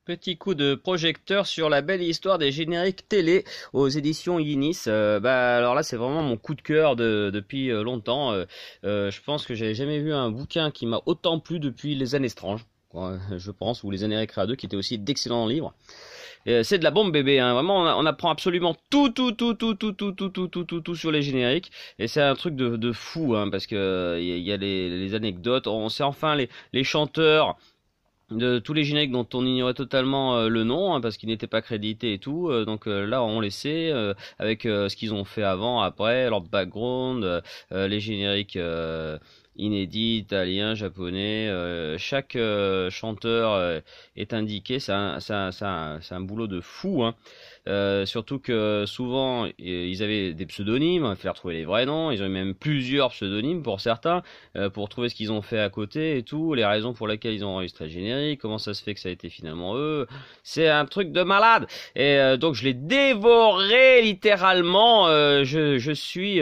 Petit coup de projecteur sur la belle histoire des génériques télé aux éditions Yinis. Alors là, c'est vraiment mon coup de cœur depuis longtemps. Je pense que j'avais jamais vu un bouquin qui m'a autant plu depuis Les Années Stranges, quoi, je pense, ou Les Années Récréa 2, qui étaient aussi d'excellents livres. C'est de la bombe bébé, hein. Vraiment, on apprend absolument tout sur les génériques. Et c'est un truc de fou, hein, parce que il y a les anecdotes. On sait enfin les chanteurs de tous les génériques dont on ignorait totalement le nom, hein, parce qu'ils n'étaient pas crédités et tout. Là, on les sait avec ce qu'ils ont fait avant, après, leur background, les génériques inédits, italiens, japonais. Chaque chanteur est indiqué. C'est un boulot de fou, hein. Surtout que souvent ils avaient des pseudonymes, il fallait retrouver les vrais noms, ils ont même plusieurs pseudonymes pour certains, pour trouver ce qu'ils ont fait à côté et tout, les raisons pour lesquelles ils ont enregistré le générique, comment ça se fait que ça a été finalement eux, c'est un truc de malade. Et donc je l'ai dévoré littéralement, je suis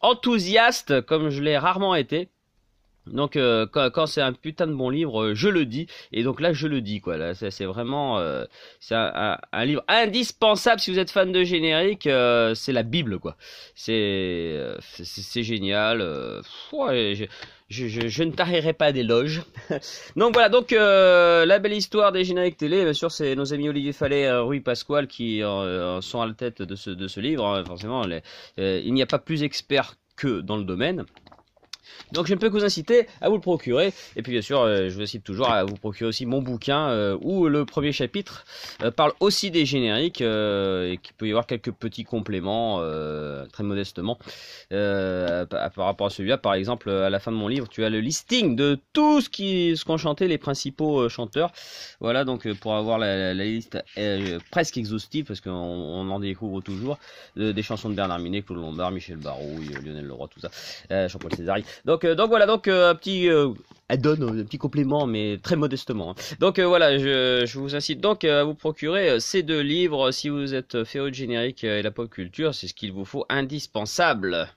enthousiaste comme je l'ai rarement été. Donc quand c'est un putain de bon livre, je le dis. Et donc là, je le dis quoi. Là, c'est vraiment, c'est un livre indispensable si vous êtes fan de générique. C'est la Bible quoi. C'est génial. Ouais, je ne tarirai pas d'éloges. Donc voilà. Donc la belle histoire des génériques télé. Bien sûr, c'est nos amis Olivier Fallet, Rui Pasquale qui sont à la tête de ce livre, hein. Forcément, il n'y a pas plus expert que dans le domaine. Donc je ne peux que vous inciter à vous le procurer. Et puis bien sûr, je vous incite toujours à vous procurer aussi mon bouquin où le premier chapitre parle aussi des génériques et qu'il peut y avoir quelques petits compléments très modestement par rapport à celui-là. Par exemple, à la fin de mon livre, tu as le listing de tout ce qu'ont chanté les principaux chanteurs. Voilà, donc pour avoir la liste presque exhaustive, parce qu'on en découvre toujours, des chansons de Bernard Minet, Claude Lombard, Michel Barouille, Lionel Leroy, tout ça, Jean-Paul Césari. Donc voilà, un petit add-on, un petit complément, mais très modestement, hein. Donc voilà, je vous incite donc à vous procurer ces deux livres si vous êtes féru de générique et la pop culture, c'est ce qu'il vous faut indispensable.